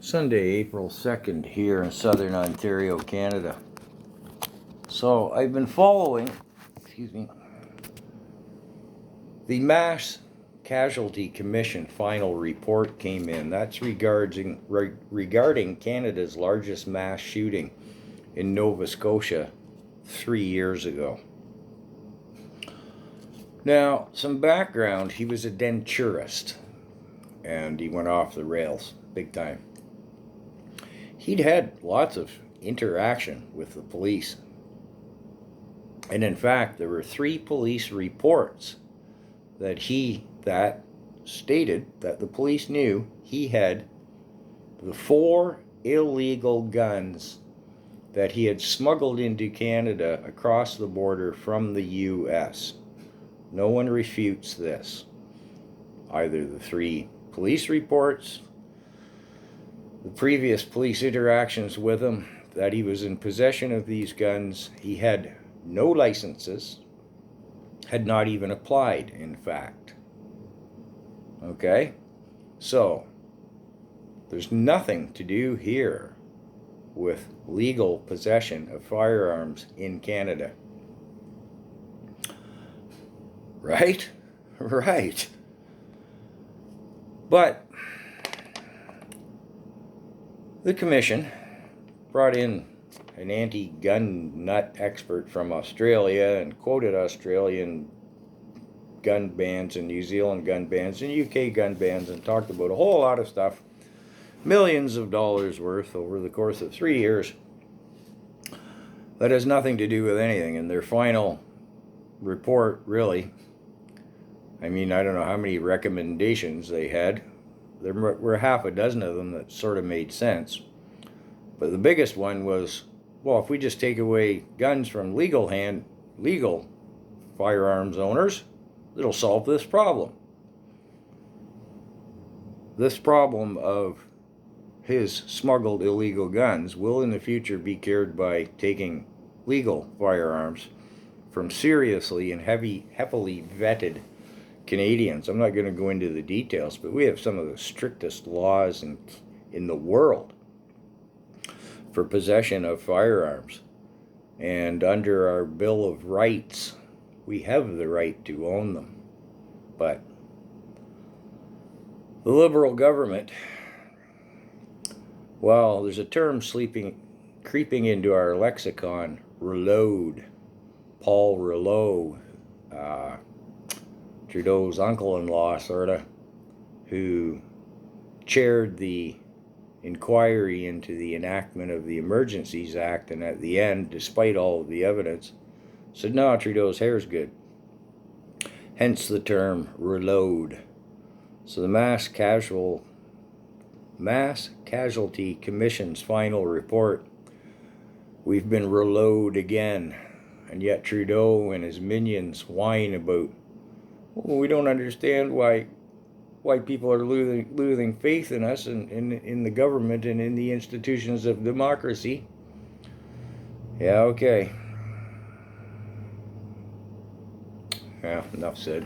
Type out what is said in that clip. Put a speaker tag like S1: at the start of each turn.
S1: Sunday, April 2nd here in southern Ontario, Canada. So I've been following, the Mass Casualty Commission final report came in. That's regarding Canada's largest mass shooting in Nova Scotia 3 years ago. Now, some background, he was a denturist and he went off the rails big time. He'd had lots of interaction with the police. And in fact, there were 3 police reports that stated that the police knew he had the 4 illegal guns that he had smuggled into Canada across the border from the US. No one refutes this. Either the 3 police reports, the previous police interactions with him, that he was in possession of these guns. He had no licenses, had not even applied, in fact. Okay? So, there's nothing to do here with legal possession of firearms in Canada. Right? Right. But the commission brought in an anti-gun nut expert from Australia and quoted Australian gun bans and New Zealand gun bans and UK gun bans and talked about a whole lot of stuff, millions of dollars worth over the course of 3 years, that has nothing to do with anything. And their final report, really, I don't know how many recommendations they had. There were half a dozen of them that sort of made sense. But the biggest one was, well, if we just take away guns from legal firearms owners, it'll solve this problem. This problem of his smuggled illegal guns will in the future be cured by taking legal firearms from seriously and heavily vetted Canadians. I'm not going to go into the details, but we have some of the strictest laws in the world for possession of firearms. And under our Bill of Rights, we have the right to own them. But the Liberal government, well, there's a term creeping into our lexicon, reload. Paul Rouleau, Trudeau's uncle-in-law, who chaired the inquiry into the enactment of the Emergencies Act, and at the end, despite all of the evidence, said, no, Trudeau's hair's good. Hence the term reload. So the Mass Casualty Commission's final report, we've been reload again. And yet Trudeau and his minions whine about, well, we don't understand why people are losing faith in us and in the government and in the institutions of democracy. Yeah, okay. Yeah, enough said.